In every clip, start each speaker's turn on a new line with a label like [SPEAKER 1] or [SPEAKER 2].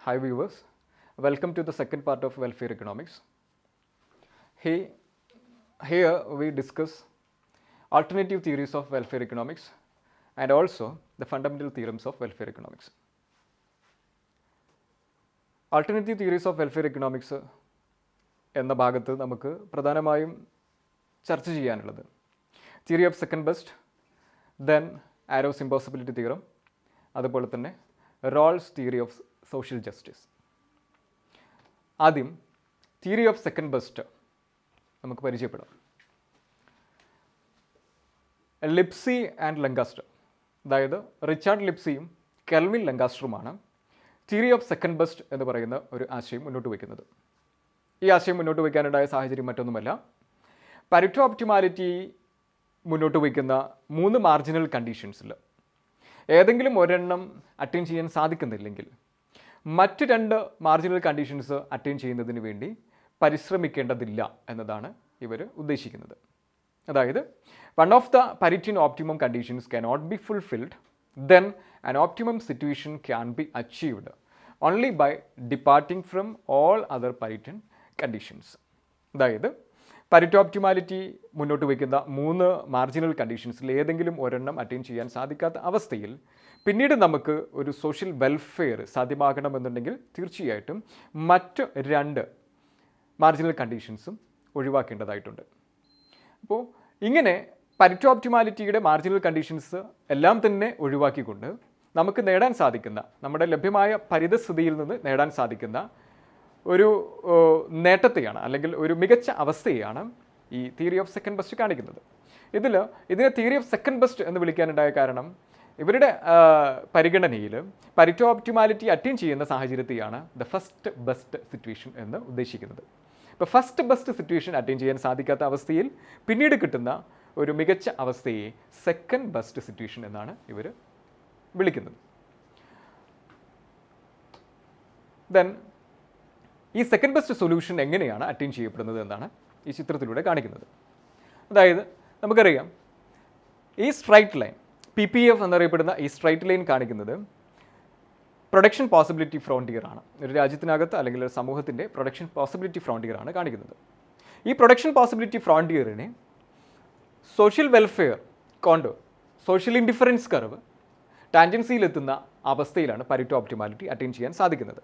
[SPEAKER 1] Hi viewers, welcome to the second part of welfare economics. Here we discuss alternative theories of welfare economics and also the fundamental theorems of welfare economics. Alternative theories of welfare economics എന്ന ഭാഗത്ത് നമുക്ക് പ്രധാനമായും ചർച്ച ചെയ്യാനുള്ളത് theory of second best, then Arrow's impossibility theorem, അതുപോലെ തന്നെ Rawls theory of social justice. ആദ്യം theory of second best നമുക്ക് പരിചയപ്പെടാം. ലിപ്സി ആൻഡ് ലങ്കാസ്റ്റർ, അതായത് റിച്ചാർഡ് ലിപ്സിയും കെൽവിൻ ലങ്കാസ്റ്ററുമാണ് തിയറി ഓഫ് സെക്കൻഡ് ബെസ്റ്റ് എന്ന് പറയുന്ന ഒരു ആശയം മുന്നോട്ട് വയ്ക്കുന്നത്. ഈ ആശയം മുന്നോട്ട് വയ്ക്കാനുണ്ടായ സാഹചര്യം മറ്റൊന്നുമല്ല, പാരറ്റോ ഒപ്റ്റിമാലിറ്റി മുന്നോട്ട് വയ്ക്കുന്ന 3 മാർജിനൽ കണ്ടീഷൻസിൽ ഏതെങ്കിലും ഒരെണ്ണം അറ്റൈൻ ചെയ്യാൻ സാധിക്കുന്നില്ലെങ്കിൽ മറ്റ് 2 മാർജിനൽ കണ്ടീഷൻസ് അറ്റൈൻ ചെയ്യുന്നതിന് വേണ്ടി പരിശ്രമിക്കേണ്ടതില്ല എന്നതാണ് ഇവർ ഉദ്ദേശിക്കുന്നത്. അതായത് one of the Paretian optimum conditions cannot be fulfilled, then an optimum situation can be achieved only by departing from all other Pareto conditions. അതായത് പാരറ്റോ ഒപ്റ്റിമാലിറ്റി മുന്നോട്ട് വയ്ക്കുന്ന 3 മാർജിനൽ കണ്ടീഷൻസിൽ ഏതെങ്കിലും ഒരെണ്ണം അറ്റൈൻ ചെയ്യാൻ സാധിക്കാത്ത അവസ്ഥയിൽ പിന്നീട് നമുക്ക് ഒരു സോഷ്യൽ വെൽഫെയർ സാധ്യമാകണമെന്നുണ്ടെങ്കിൽ തീർച്ചയായിട്ടും മറ്റ് 2 മാർജിനൽ കണ്ടീഷൻസും ഒഴിവാക്കേണ്ടതായിട്ടുണ്ട്. അപ്പോൾ ഇങ്ങനെ പാരറ്റോ ഒപ്റ്റിമാലിറ്റിയുടെ മാർജിനൽ കണ്ടീഷൻസ് എല്ലാം തന്നെ ഒഴിവാക്കിക്കൊണ്ട് നമുക്ക് നേടാൻ സാധിക്കുന്ന, നമ്മുടെ ലഭ്യമായ പരിതസ്ഥിതിയിൽ നിന്ന് നേടാൻ സാധിക്കുന്ന ഒരു നേട്ടത്തെയാണ് അല്ലെങ്കിൽ ഒരു മികച്ച അവസ്ഥയാണ് ഈ തിയറി ഓഫ് സെക്കൻഡ് ബെസ്റ്റ് കാണിക്കുന്നത്. ഇതിനെ തിയറി ഓഫ് സെക്കൻഡ് ബെസ്റ്റ് എന്ന് വിളിക്കാനുണ്ടായ കാരണം ഇവരുടെ പരിഗണനയിൽ പാരറ്റോ ഒപ്റ്റിമാലിറ്റി അറ്റൈൻ ചെയ്യുന്ന സാഹചര്യത്തെയാണ് ദ ഫസ്റ്റ് ബെസ്റ്റ് സിറ്റുവേഷൻ എന്ന് ഉദ്ദേശിക്കുന്നത്. ഇപ്പോൾ ഫസ്റ്റ് ബെസ്റ്റ് സിറ്റുവേഷൻ അറ്റൈൻ ചെയ്യാൻ സാധിക്കാത്ത അവസ്ഥയിൽ പിന്നീട് കിട്ടുന്ന ഒരു മികച്ച അവസ്ഥയെ സെക്കൻഡ് ബെസ്റ്റ് സിറ്റുവേഷൻ എന്നാണ് ഇവർ വിളിക്കുന്നത്. ദെൻ ഈ സെക്കൻഡ് ബെസ്റ്റ് സൊല്യൂഷൻ എങ്ങനെയാണ് അറ്റൈൻ ചെയ്യപ്പെടുന്നത് എന്നാണ് ഈ ചിത്രത്തിലൂടെ കാണിക്കുന്നത്. അതായത് നമുക്കറിയാം, ഈ സ്ട്രൈറ്റ് ലൈൻ PPF എന്നറിയപ്പെടുന്ന ഈ സ്ട്രൈറ്റ് ലൈൻ കാണിക്കുന്നത് പ്രൊഡക്ഷൻ പോസിബിലിറ്റി ഫ്രോണ്ടിയർ ആണ്. ഒരു രാജ്യത്തിനകത്ത് അല്ലെങ്കിൽ ഒരു സമൂഹത്തിൻ്റെ പ്രൊഡക്ഷൻ പോസിബിലിറ്റി ഫ്രോണ്ടിയർ ആണ് കാണിക്കുന്നത്. ഈ പ്രൊഡക്ഷൻ പോസിബിലിറ്റി ഫ്രോണ്ടിയറിനെ social welfare contour, social indifference curve ടാൻജൻസിയിലെത്തുന്ന അവസ്ഥയിലാണ് പാരറ്റോ ഒപ്റ്റിമാലിറ്റി അറ്റൈൻ ചെയ്യാൻ സാധിക്കുന്നത്.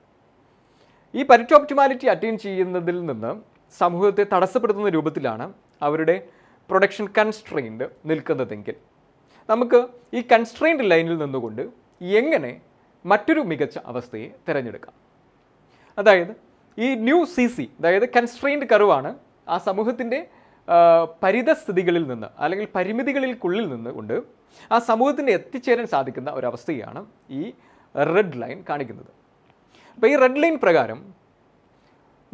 [SPEAKER 1] ഈ പാരറ്റോ ഒപ്റ്റിമാലിറ്റി അറ്റൈൻ ചെയ്യുന്നതിൽ നിന്ന് സമൂഹത്തെ തടസ്സപ്പെടുത്തുന്ന രൂപത്തിലാണ് അവരുടെ പ്രൊഡക്ഷൻ കൺസ്ട്രെയിൻഡ് നിൽക്കുന്നതെങ്കിൽ നമുക്ക് ഈ കൺസ്ട്രെയിൻഡ് ലൈനിൽ നിന്നുകൊണ്ട് എങ്ങനെ മറ്റൊരു മികച്ച അവസ്ഥയെ തിരഞ്ഞെടുക്കാം. അതായത് ഈ ന്യൂ CC, അതായത് കൺസ്ട്രെയിൻഡ് കർവാണ് ആ സമൂഹത്തിൻ്റെ പരിതസ്ഥിതികളിൽ നിന്ന് അല്ലെങ്കിൽ പരിമിതികളിൽക്കുള്ളിൽ നിന്നുകൊണ്ട് ആ സമൂഹത്തിന് എത്തിച്ചേരാൻ സാധിക്കുന്ന ഒരവസ്ഥയാണ് ഈ റെഡ് ലൈൻ കാണിക്കുന്നത്. അപ്പോൾ ഈ റെഡ് ലൈൻ പ്രകാരം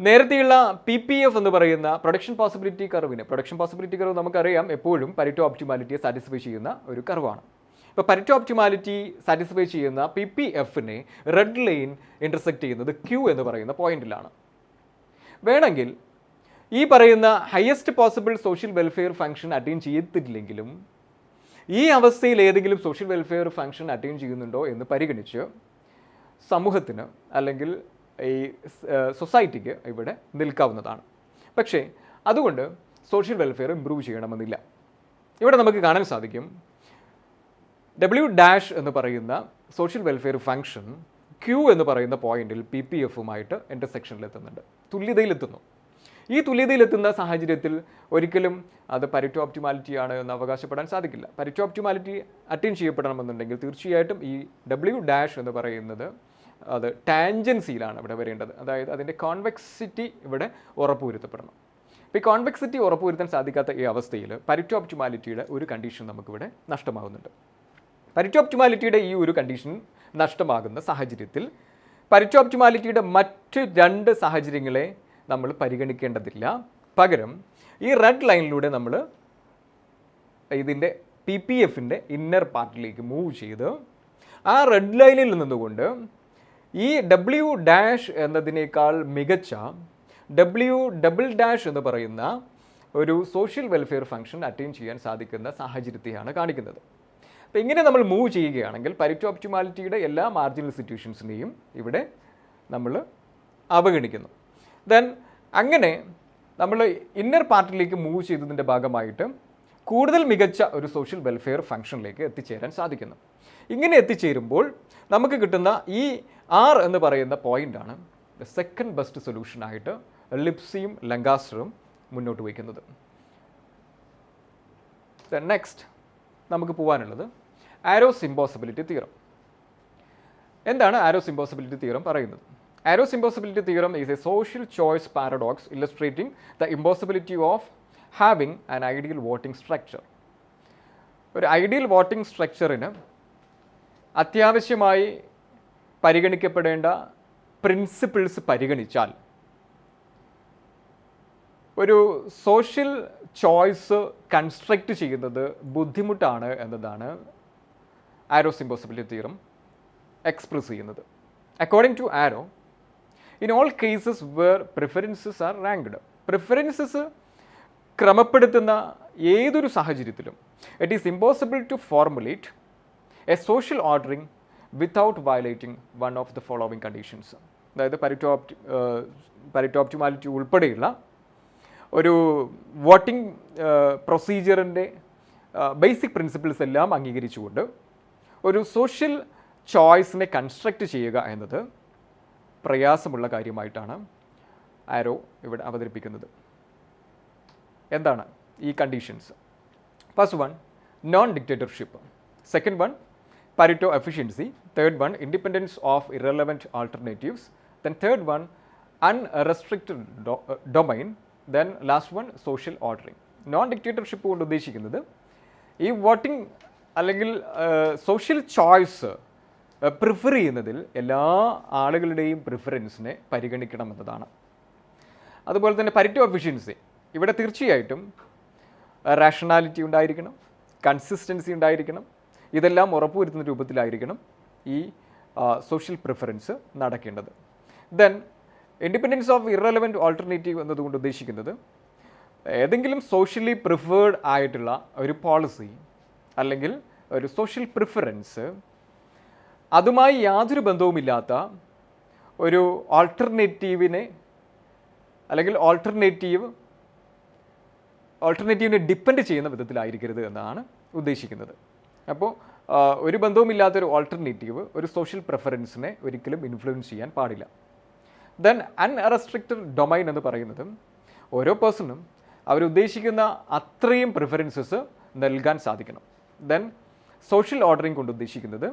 [SPEAKER 1] നേരത്തെയുള്ള PPF എന്ന് പറയുന്ന പ്രൊഡക്ഷൻ പോസിബിലിറ്റി കർവ് നമുക്കറിയാം എപ്പോഴും പാരറ്റോ ഒപ്റ്റിമാലിറ്റിയെ സാറ്റിസ്ഫൈ ചെയ്യുന്ന ഒരു കർവാണ്. ഇപ്പോൾ പാരറ്റോ ഒപ്റ്റിമാലിറ്റി സാറ്റിസ്ഫൈ ചെയ്യുന്ന PPFനെ റെഡ് ലൈൻ ഇൻ്റർസെക്റ്റ് ചെയ്യുന്നത് Q എന്ന് പറയുന്ന പോയിന്റിലാണ്. വേണമെങ്കിൽ ഈ പറയുന്ന highest possible social welfare function attain ചെയ്തിട്ടില്ലെങ്കിലും ഈ അവസ്ഥയിൽ ഏതെങ്കിലും സോഷ്യൽ വെൽഫെയർ ഫംഗ്ഷൻ അറ്റൈൻ ചെയ്യുന്നുണ്ടോ എന്ന് പരിഗണിച്ച് സമൂഹത്തിന് അല്ലെങ്കിൽ ഈ സൊസൈറ്റിക്ക് ഇവിടെ നിൽക്കാവുന്നതാണ്. പക്ഷേ അതുകൊണ്ട് സോഷ്യൽ വെൽഫെയർ ഇമ്പ്രൂവ് ചെയ്യണമെന്നില്ല. ഇവിടെ നമുക്ക് കാണാൻ സാധിക്കും W' എന്ന് പറയുന്ന സോഷ്യൽ വെൽഫെയർ ഫംഗ്ഷൻ Q എന്ന് പറയുന്ന പോയിന്റിൽ PPFുമായിട്ട് ഇൻ്റർസെക്ഷനിലെത്തുന്നുണ്ട്, തുല്യതയിലെത്തുന്നു. ഈ തുല്യതയിലെത്തുന്ന സാഹചര്യത്തിൽ ഒരിക്കലും അത് പാരറ്റോ ഒപ്റ്റിമാലിറ്റിയാണ് എന്ന് അവകാശപ്പെടാൻ സാധിക്കില്ല. പാരറ്റോ ഒപ്റ്റിമാലിറ്റി അറ്റൈൻ ചെയ്യപ്പെടണമെന്നുണ്ടെങ്കിൽ തീർച്ചയായിട്ടും ഈ W' എന്ന് പറയുന്നത് അത് ടാൻജൻസിയിലാണ് ഇവിടെ വരേണ്ടത്. അതായത് അതിൻ്റെ കോൺവെക്സിറ്റി ഇവിടെ ഉറപ്പുവരുത്തപ്പെടണം. അപ്പോൾ ഈ കോൺവെക്സിറ്റി ഉറപ്പുവരുത്താൻ സാധിക്കാത്ത ഈ അവസ്ഥയിൽ പാരറ്റോ ഒപ്റ്റിമാലിറ്റിയുടെ ഒരു കണ്ടീഷൻ നമുക്കിവിടെ നഷ്ടമാകുന്നുണ്ട്. പാരറ്റോ ഒപ്റ്റിമാലിറ്റിയുടെ ഈ ഒരു കണ്ടീഷൻ നഷ്ടമാകുന്ന സാഹചര്യത്തിൽ പാരറ്റോ ഒപ്റ്റിമാലിറ്റിയുടെ മറ്റ് 2 സാഹചര്യങ്ങളെ നമ്മൾ പരിഗണിക്കേണ്ടതില്ല. പകരം ഈ റെഡ് ലൈനിലൂടെ നമ്മൾ ഇതിൻ്റെ PPFൻ്റെ ഇന്നർ പാർട്ടിലേക്ക് മൂവ് ചെയ്ത് ആ റെഡ് ലൈനിൽ നിന്നുകൊണ്ട് ഈ W' എന്നതിനേക്കാൾ മികച്ച W" എന്ന് പറയുന്ന ഒരു സോഷ്യൽ വെൽഫെയർ ഫംഗ്ഷൻ അറ്റൈൻ ചെയ്യാൻ സാധിക്കുന്ന സാഹചര്യത്തെയാണ് കാണിക്കുന്നത്. അപ്പോൾ ഇങ്ങനെ നമ്മൾ മൂവ് ചെയ്യുകയാണെങ്കിൽ പാരറ്റോ ഒപ്റ്റിമാലിറ്റിയുടെ എല്ലാ മാർജിനൽ സിറ്റുവേഷൻസിനെയും ഇവിടെ നമ്മൾ അവഗണിക്കുന്നു. ദെൻ അങ്ങനെ നമ്മൾ ഇന്നർ പാർട്ടിലേക്ക് മൂവ് ചെയ്തതിൻ്റെ ഭാഗമായിട്ട് കൂടുതൽ മികച്ച ഒരു സോഷ്യൽ വെൽഫെയർ ഫംഗ്ഷനിലേക്ക് എത്തിച്ചേരാൻ സാധിക്കുന്നു. ഇങ്ങനെ എത്തിച്ചേരുമ്പോൾ നമുക്ക് കിട്ടുന്ന ഈ R എന്ന് പറയുന്ന പോയിൻ്റാണ് ദ സെക്കൻഡ് ബെസ്റ്റ് സൊല്യൂഷനായിട്ട് ലിപ്സിയും ലങ്കാസ്റ്ററും മുന്നോട്ട് വയ്ക്കുന്നത്. നെക്സ്റ്റ് നമുക്ക് പോകാനുള്ളത് ആരോസ് ഇമ്പോസിബിലിറ്റി തിയറം. എന്താണ് ആരോസ് ഇമ്പോസിബിലിറ്റി തിയറം പറയുന്നത്? Arrow's impossibility theorem is a social choice paradox illustrating the impossibility of having an ideal voting structure. ഒരു ഐഡിയൽ വോട്ടിംഗ് സ്ട്രക്ചറിന് അത്യാവശ്യമായി പരിഗണിക്കപ്പെടേണ്ട പ്രിൻസിപ്പിൾസ് പരിഗണിച്ചാൽ ഒരു സോഷ്യൽ ചോയ്സ് കൺസ്ട്രക്റ്റ് ചെയ്യുന്നത് ബുദ്ധിമുട്ടാണ് എന്നതാണ് ആരോസ് ഇമ്പോസിബിലിറ്റി തിയറം എക്സ്പ്രസ് ചെയ്യുന്നത്. According to Arrow, in all cases where preferences are ranked, preferences ക്രമപ്പെടുത്തുന്ന ഏതൊരു സാഹചര്യത്തിലും it is impossible to formulate a social ordering without violating one of the following conditions. അതായത് Pareto optimality ഉൾപ്പെടെയുള്ള ഒരു voting പ്രൊസീജിയറിൻ്റെ basic principles എല്ലാം അംഗീകരിച്ചുകൊണ്ട് ഒരു social ചോയ്സിനെ construct ചെയ്യുക എന്നത് പ്രയാസമുള്ള കാര്യമായിട്ടാണ് ആരോ ഇവിടെ അവതരിപ്പിക്കുന്നത്. എന്താണ് ഈ conditions? First one, non dictatorship. Second one, Pareto efficiency. Third one, independence of irrelevant alternatives. Then third one, unrestricted domain. Then last one, social ordering. Non dictatorship കൊണ്ട് ഉദ്ദേശിക്കുന്നത് ഈ വോട്ടിംഗ് അല്ലെങ്കിൽ സോഷ്യൽ ചോയ്സ് പ്രിഫർ ചെയ്യുന്നതിൽ എല്ലാ ആളുകളുടെയും പ്രിഫറൻസിനെ പരിഗണിക്കണമെന്നതാണ്. അതുപോലെ തന്നെ പരിറ്റോ efficiency, ഇവിടെ തീർച്ചയായിട്ടും റാഷണാലിറ്റി ഉണ്ടായിരിക്കണം, കൺസിസ്റ്റൻസി ഉണ്ടായിരിക്കണം. ഇതെല്ലാം ഉറപ്പുവരുത്തുന്ന രൂപത്തിലായിരിക്കണം ഈ സോഷ്യൽ പ്രിഫറൻസ് നടക്കേണ്ടത്. Then independence of irrelevant alternative എന്നതുകൊണ്ട് ഉദ്ദേശിക്കുന്നത് ഏതെങ്കിലും സോഷ്യലി പ്രിഫേർഡ് ആയിട്ടുള്ള ഒരു പോളിസി അല്ലെങ്കിൽ ഒരു സോഷ്യൽ പ്രിഫറൻസ് അതുമായി യാതൊരു ബന്ധവുമില്ലാത്ത ഒരു ഓൾട്ടർനേറ്റീവിനെ അല്ലെങ്കിൽ ഓൾട്ടർനേറ്റീവിനെ ഡിപ്പെൻഡ് ചെയ്യുന്ന വിധത്തിലായിരിക്കരുത് എന്നാണ് ഉദ്ദേശിക്കുന്നത്. അപ്പോൾ ഒരു ബന്ധവുമില്ലാത്തൊരു ഓൾട്ടർനേറ്റീവ് ഒരു സോഷ്യൽ പ്രിഫറൻസിനെ ഒരിക്കലും ഇൻഫ്ലുവൻസ് ചെയ്യാൻ പാടില്ല. ദെൻ അൺറെസ്ട്രിക്റ്റഡ് ഡൊമൈൻ എന്ന് പറയുന്നത് ഓരോ പേഴ്സണും അവരുദ്ദേശിക്കുന്ന അത്രയും പ്രിഫറൻസസ് നൽകാൻ സാധിക്കണം. ദെൻ സോഷ്യൽ ഓർഡറിംഗ് കൊണ്ട് ഉദ്ദേശിക്കുന്നത്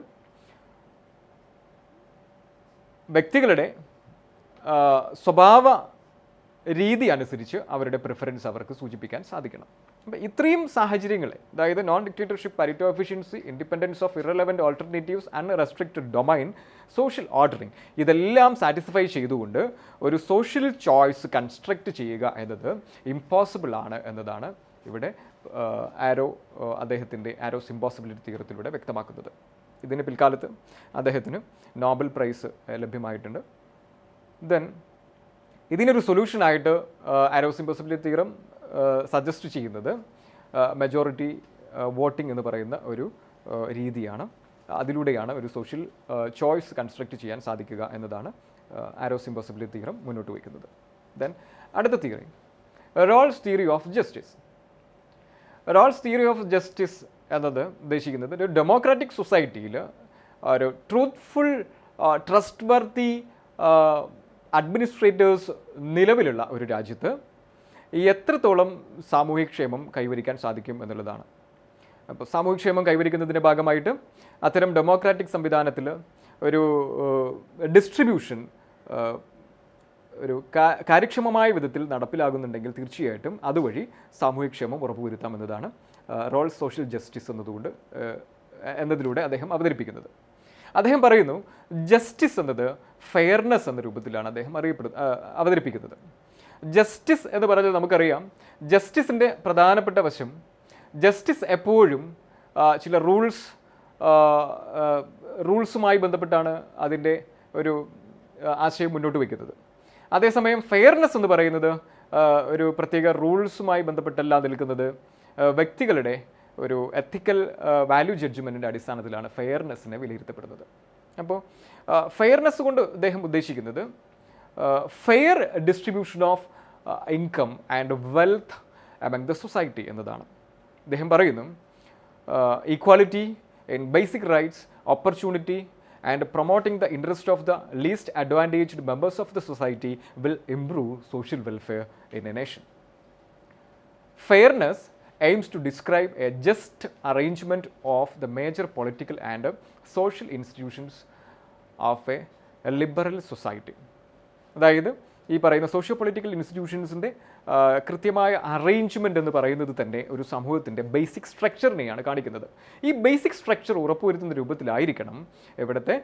[SPEAKER 1] വ്യക്തികളുടെ സ്വഭാവ രീതി അനുസരിച്ച് അവരുടെ പ്രിഫറൻസ് അവർക്ക് സൂചിപ്പിക്കാൻ സാധിക്കണം. അപ്പം ഇത്രയും സാഹചര്യങ്ങളെ, അതായത് non dictatorship, Pareto efficiency, independence of irrelevant alternatives, unrestricted domain, social ordering, ഇതെല്ലാം സാറ്റിസ്ഫൈ ചെയ്തുകൊണ്ട് ഒരു സോഷ്യൽ ചോയ്സ് കൺസ്ട്രക്റ്റ് ചെയ്യുക എന്നത് ഇമ്പോസിബിൾ ആണ് എന്നതാണ് ഇവിടെ അദ്ദേഹത്തിൻ്റെ ആരോസ് ഇമ്പോസിബിലിറ്റി തിയറത്തിലൂടെ വ്യക്തമാക്കുന്നത്. ഇതിന് പിൽക്കാലത്ത് അദ്ദേഹത്തിന് നോബൽ പ്രൈസ് ലഭ്യമായിട്ടുണ്ട്. ദെൻ ഇതിനൊരു സൊല്യൂഷനായിട്ട് ആരോസ് ഇമ്പോസിബിലിറ്റി തിയറം സജസ്റ്റ് ചെയ്യുന്നത് മെജോറിറ്റി വോട്ടിംഗ് എന്ന് പറയുന്ന ഒരു രീതിയാണ്. അതിലൂടെയാണ് ഒരു സോഷ്യൽ ചോയ്സ് കൺസ്ട്രക്റ്റ് ചെയ്യാൻ സാധിക്കുക എന്നതാണ് ആരോസ് ഇമ്പോസിബിലിറ്റി തിയറം മുന്നോട്ട് വയ്ക്കുന്നത്. ദെൻ അടുത്ത theory, Rawls theory of justice. Rawls theory of justice എന്നത് ഉദ്ദേശിക്കുന്നത് ഒരു ഡെമോക്രാറ്റിക് സൊസൈറ്റിയിൽ ഒരു ട്രൂത്ത്ഫുൾ ട്രസ്റ്റ് വർത്തി അഡ്മിനിസ്ട്രേറ്റേഴ്സ് നിലവിലുള്ള ഒരു രാജ്യത്ത് എത്രത്തോളം സാമൂഹ്യക്ഷേമം കൈവരിക്കാൻ സാധിക്കും എന്നുള്ളതാണ്. അപ്പോൾ സാമൂഹ്യക്ഷേമം കൈവരിക്കുന്നതിൻ്റെ ഭാഗമായിട്ട് അത്തരം ഡെമോക്രാറ്റിക് സംവിധാനത്തിൽ ഒരു ഡിസ്ട്രിബ്യൂഷൻ ഒരു കാര്യക്ഷമമായ വിധത്തിൽ നടപ്പിലാകുന്നുണ്ടെങ്കിൽ തീർച്ചയായിട്ടും അതുവഴി സാമൂഹ്യക്ഷേമം ഉറപ്പുവരുത്താമെന്നതാണ് റോൾസ് സോഷ്യൽ ജസ്റ്റിസ് എന്നതിലൂടെ അദ്ദേഹം അവതരിപ്പിക്കുന്നത്. അദ്ദേഹം പറയുന്നു ജസ്റ്റിസ് എന്നത് ഫെയർനെസ് എന്ന രൂപത്തിലാണ് അദ്ദേഹം അവതരിപ്പിക്കുന്നത്. ജസ്റ്റിസ് എന്ന് പറഞ്ഞാൽ നമുക്കറിയാം, ജസ്റ്റിസിൻ്റെ പ്രധാനപ്പെട്ട വശം, ജസ്റ്റിസ് എപ്പോഴും ചില റൂൾസുമായി ബന്ധപ്പെട്ടാണ് അതിൻ്റെ ഒരു ആശയം മുന്നോട്ട് വയ്ക്കുന്നത്. അതേസമയം ഫെയർനെസ് എന്ന് പറയുന്നത് ഒരു പ്രത്യേക റൂൾസുമായി ബന്ധപ്പെട്ടല്ല നിൽക്കുന്നത്, വ്യക്തികളുടെ ഒരു എത്തിക്കൽ വാല്യൂ ജഡ്ജ്മെൻറ്റിൻ്റെ അടിസ്ഥാനത്തിലാണ് ഫെയർനെസ്സിനെ വിലയിരുത്തപ്പെടുന്നത്. അപ്പോൾ ഫെയർനെസ് കൊണ്ട് അദ്ദേഹം ഉദ്ദേശിക്കുന്നത് fair distribution of income and wealth among the society എന്നതാണ്. അദ്ദേഹം പറയുന്നു equality in basic rights, opportunity and promoting the interest of the least advantaged members of the society will improve social welfare in a nation. Fairness aims to describe a just arrangement of the major political and social institutions of a liberal society. അതായത് ഈ പറയുന്ന socio political ഇൻസ്റ്റിറ്റ്യൂഷൻസിൻ്റെ കൃത്യമായ arrangement എന്ന് പറയുന്നത് തന്നെ ഒരു സമൂഹത്തിൻ്റെ basic സ്ട്രക്ചറിനെയാണ് കാണിക്കുന്നത്. ഈ ബേസിക് സ്ട്രക്ചർ ഉറപ്പുവരുത്തുന്ന രൂപത്തിലായിരിക്കണം ഇവിടുത്തെ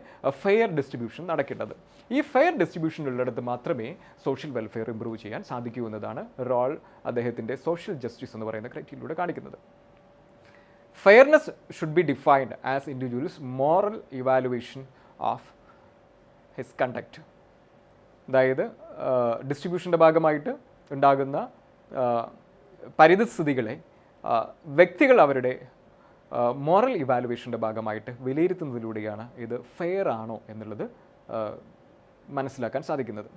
[SPEAKER 1] ഫെയർ ഡിസ്ട്രിബ്യൂഷൻ നടക്കേണ്ടത്. ഈ ഫെയർ ഡിസ്ട്രിബ്യൂഷൻ ഉള്ളിടത്ത് മാത്രമേ സോഷ്യൽ വെൽഫെയർ ഇംപ്രൂവ് ചെയ്യാൻ സാധിക്കൂ എന്നതാണ് റോൾ അദ്ദേഹത്തിൻ്റെ സോഷ്യൽ ജസ്റ്റിസ് എന്ന് പറയുന്ന ക്രൈറ്റീരിയയിലൂടെ കാണിക്കുന്നത്. Fairness should be defined as individuals moral evaluation of his conduct. അതായത് ഡിസ്ട്രിബ്യൂഷൻ്റെ ഭാഗമായിട്ട് ഉണ്ടാകുന്ന പരിതസ്ഥിതികളെ വ്യക്തികൾ അവരുടെ മോറൽ ഇവാലുവേഷൻ്റെ ഭാഗമായിട്ട് വിലയിരുത്തുന്നതിലൂടെയാണ് ഇത് ഫെയർ ആണോ എന്നുള്ളത് മനസ്സിലാക്കാൻ സാധിക്കുന്നത്.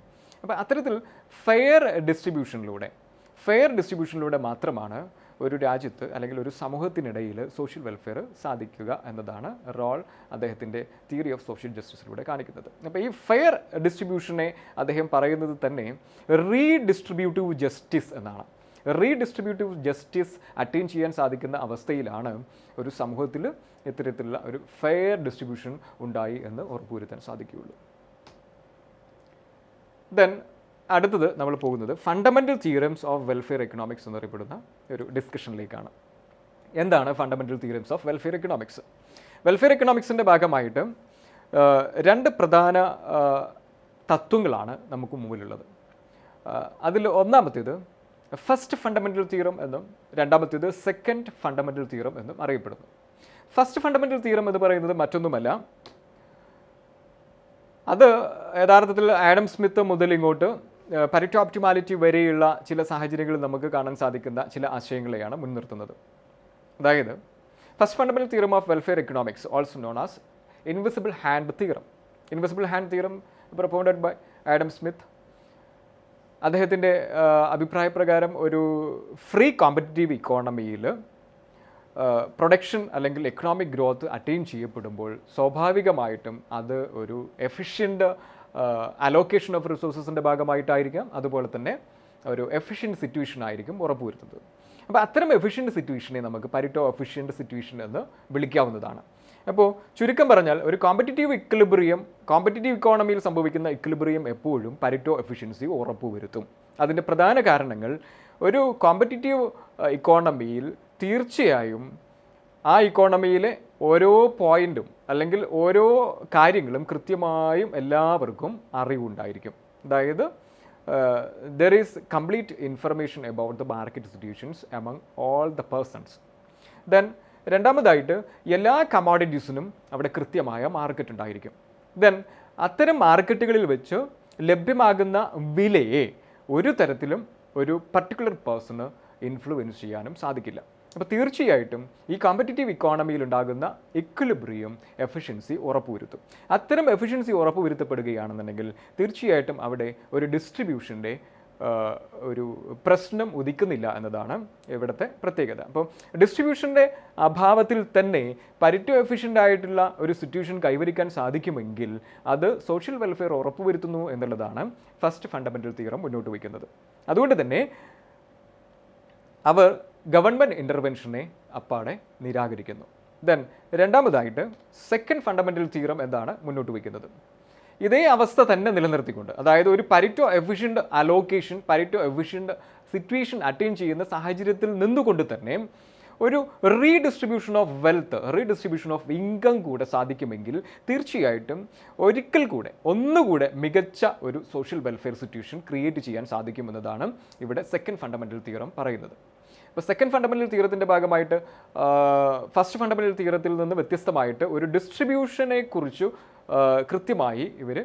[SPEAKER 1] അപ്പോൾ അത്തരത്തിൽ ഫെയർ ഡിസ്ട്രിബ്യൂഷനിലൂടെ മാത്രമാണ് ഒരു രാജ്യത്ത് അല്ലെങ്കിൽ ഒരു സമൂഹത്തിനിടയിൽ സോഷ്യൽ വെൽഫെയർ സാധിക്കുക എന്നതാണ് റോൾ അദ്ദേഹത്തിൻ്റെ തിയറി ഓഫ് സോഷ്യൽ ജസ്റ്റിസിലൂടെ കാണിക്കുന്നത്. അപ്പോൾ ഈ ഫെയർ ഡിസ്ട്രിബ്യൂഷനെ അദ്ദേഹം പറയുന്നത് തന്നെ റീഡിസ്ട്രിബ്യൂട്ടീവ് ജസ്റ്റിസ് എന്നാണ്. റീഡിസ്ട്രിബ്യൂട്ടീവ് ജസ്റ്റിസ് അറ്റൈൻ ചെയ്യാൻ സാധിക്കുന്ന അവസ്ഥയിലാണ് ഒരു സമൂഹത്തിൽ ഇത്തരത്തിലുള്ള ഒരു ഫെയർ ഡിസ്ട്രിബ്യൂഷൻ ഉണ്ടായി എന്ന് ഉറപ്പുവരുത്താൻ സാധിക്കുകയുള്ളൂ. ദെൻ അടുത്തത് നമ്മൾ പോകുന്നത് fundamental theorems of welfare economics എന്നറിയപ്പെടുന്ന ഒരു ഡിസ്കഷനിലേക്കാണ്. എന്താണ് fundamental theorems of welfare economics? Welfare എക്കണോമിക്സിൻ്റെ ഭാഗമായിട്ട് രണ്ട് പ്രധാന തത്വങ്ങളാണ് നമുക്ക് മുമ്പിലുള്ളത്. അതിൽ ഒന്നാമത്തേത് ഫസ്റ്റ് ഫണ്ടമെൻ്റൽ തിയറം എന്നും രണ്ടാമത്തേത് സെക്കൻഡ് ഫണ്ടമെൻ്റൽ തിയറം എന്നും അറിയപ്പെടുന്നു. ഫസ്റ്റ് ഫണ്ടമെൻ്റൽ തിയറം എന്ന് പറയുന്നത് മറ്റൊന്നുമല്ല, അത് യഥാർത്ഥത്തിൽ ആഡം സ്മിത്ത് മുതൽ ഇങ്ങോട്ട് പരറ്റോ ഒപ്റ്റിമാലിറ്റി വരെയുള്ള ചില സാഹചര്യങ്ങളിൽ നമുക്ക് കാണാൻ സാധിക്കുന്ന ചില ആശയങ്ങളെയാണ് മുൻനിർത്തുന്നത്. അതായത് first fundamental theorem of welfare economics also known as invisible hand theorem. Invisible hand theorem propounded by Adam Smith. അദ്ദേഹത്തിൻ്റെ അഭിപ്രായപ്രകാരം ഒരു ഫ്രീ കോമ്പറ്റിറ്റീവ് ഇക്കോണമിയിൽ പ്രൊഡക്ഷൻ അല്ലെങ്കിൽ എക്കണോമിക് ഗ്രോത്ത് അറ്റൈൻ ചെയ്യപ്പെടുമ്പോൾ സ്വാഭാവികമായിട്ടും അത് ഒരു എഫിഷ്യൻ്റ് അലോക്കേഷൻ ഓഫ് റിസോഴ്സസിൻ്റെ ഭാഗമായിട്ടായിരിക്കാം, അതുപോലെ തന്നെ ഒരു എഫിഷ്യൻറ്റ് സിറ്റുവേഷൻ ആയിരിക്കും ഉറപ്പുവരുത്തുന്നത്. അപ്പോൾ അത്തരം എഫിഷ്യൻറ്റ് സിറ്റുവേഷനെ നമുക്ക് പരറ്റോ എഫിഷ്യൻറ്റ് സിറ്റുവേഷൻ എന്ന് വിളിക്കാവുന്നതാണ്. അപ്പോൾ ചുരുക്കം പറഞ്ഞാൽ ഒരു കോമ്പറ്റിറ്റീവ് ഇക്കോണമിയിൽ സംഭവിക്കുന്ന ഇക്വിലിബ്രിയം എപ്പോഴും പരറ്റോ എഫിഷ്യൻസി ഉറപ്പുവരുത്തും. അതിൻ്റെ പ്രധാന കാരണങ്ങൾ ഒരു കോമ്പറ്റിറ്റീവ് ഇക്കോണമിയിൽ തീർച്ചയായും ആ ഇക്കോണമിയിലെ ഓരോ പോയിൻറ്റും അല്ലെങ്കിൽ ഓരോ കാര്യങ്ങളും കൃത്യമായും എല്ലാവർക്കും അറിവുണ്ടായിരിക്കും. അതായത് there is complete information about the market situations among all the persons. Then രണ്ടാമതായിട്ട് എല്ലാ കമോഡിറ്റീസിനും അവിടെ കൃത്യമായ മാർക്കറ്റ് ഉണ്ടായിരിക്കും. ദെൻ അത്തരം മാർക്കറ്റുകളിൽ വെച്ച് ലഭ്യമാകുന്ന വിലയെ ഒരു തരത്തിലും ഒരു പർട്ടിക്കുലർ പേഴ്സണ് ഇൻഫ്ലുവൻസ് ചെയ്യാനും സാധിക്കില്ല. അപ്പോൾ തീർച്ചയായിട്ടും ഈ കോമ്പറ്റിറ്റീവ് ഇക്കോണമിയിൽ ഉണ്ടാകുന്ന ഇക്വിലിബ്രിയം എഫിഷ്യൻസി ഉറപ്പുവരുത്തും. അത്തരം എഫിഷ്യൻസി ഉറപ്പുവരുത്തപ്പെടുകയാണെന്നുണ്ടെങ്കിൽ തീർച്ചയായിട്ടും അവിടെ ഒരു ഡിസ്ട്രിബ്യൂഷൻ്റെ ഒരു പ്രശ്നം ഉദിക്കുന്നില്ല എന്നതാണ് ഇവിടുത്തെ പ്രത്യേകത. അപ്പോൾ ഡിസ്ട്രിബ്യൂഷൻ്റെ അഭാവത്തിൽ തന്നെ പരറ്റോ എഫിഷ്യൻ്റ് ആയിട്ടുള്ള ഒരു സിറ്റുവേഷൻ കൈവരിക്കാൻ സാധിക്കുമെങ്കിൽ അത് സോഷ്യൽ വെൽഫെയർ ഉറപ്പുവരുത്തുന്നു എന്നുള്ളതാണ് ഫസ്റ്റ് ഫണ്ടമെൻ്റൽ തിയറം മുന്നോട്ട് വയ്ക്കുന്നത്. അതുകൊണ്ട് തന്നെ അവർ ഗവൺമെൻറ് ഇൻ്റർവെൻഷനെ അപ്പാടെ നിരാകരിക്കുന്നു. ദെൻ രണ്ടാമതായിട്ട് സെക്കൻഡ് ഫണ്ടമെൻ്റൽ തിയറം എന്താണ് മുന്നോട്ട് വയ്ക്കുന്നത്? ഇതേ അവസ്ഥ തന്നെ നിലനിർത്തിക്കൊണ്ട്, അതായത് ഒരു Pareto efficient allocation, Pareto efficient situation attain ചെയ്യുന്ന സാഹചര്യത്തിൽ നിന്നുകൊണ്ട് തന്നെ ഒരു redistribution of wealth, redistribution of income കൂടെ സാധിക്കുമെങ്കിൽ തീർച്ചയായിട്ടും ഒന്നുകൂടെ മികച്ച ഒരു സോഷ്യൽ വെൽഫെയർ സിറ്റുവേഷൻ ക്രിയേറ്റ് ചെയ്യാൻ സാധിക്കുമെന്നതാണ് ഇവിടെ സെക്കൻഡ് ഫണ്ടമെൻ്റൽ തിയറം പറയുന്നത്. അപ്പോൾ സെക്കൻഡ് ഫണ്ടമെൻ്റൽ തിയറത്തിൻ്റെ ഭാഗമായിട്ട് ഫസ്റ്റ് ഫണ്ടമെൻ്റൽ തിയറത്തിൽ നിന്ന് വ്യത്യസ്തമായിട്ട് ഒരു ഡിസ്ട്രിബ്യൂഷനെ കുറിച്ച് കൃത്യമായി ഇവിടെ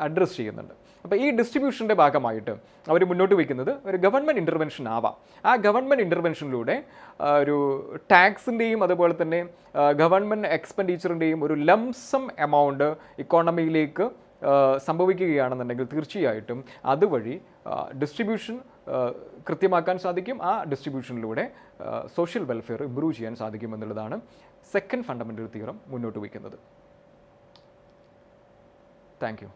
[SPEAKER 1] അഡ്രസ്സ് ചെയ്യുന്നുണ്ട്. അപ്പോൾ ഈ ഡിസ്ട്രിബ്യൂഷൻ്റെ ഭാഗമായിട്ട് അവർ മുന്നോട്ട് വയ്ക്കുന്നത് ഒരു ഗവൺമെൻറ് ഇൻ്റർവെൻഷൻ ആവാം. ആ ഗവൺമെൻറ് ഇൻ്റർവെൻഷനിലൂടെ ഒരു ടാക്സിൻ്റെയും അതുപോലെ തന്നെ ഗവൺമെൻറ് എക്സ്പെൻഡിച്ചറിൻ്റെയും ഒരു ലംസം എമൗണ്ട് ഇക്കോണമിയിലേക്ക് സംഭവിക്കുകയാണെന്നുണ്ടെങ്കിൽ തീർച്ചയായിട്ടും അതുവഴി ഡിസ്ട്രിബ്യൂഷൻ കൃത്യമാക്കാൻ സാധിക്കും. ആ ഡിസ്ട്രിബ്യൂഷനിലൂടെ സോഷ്യൽ വെൽഫെയർ ഇംപ്രൂവ് ചെയ്യാൻ സാധിക്കും എന്നുള്ളതാണ് സെക്കൻഡ് ഫണ്ടമെൻ്റൽ തിയറം മുന്നോട്ട് വയ്ക്കുന്നത്. Thank you.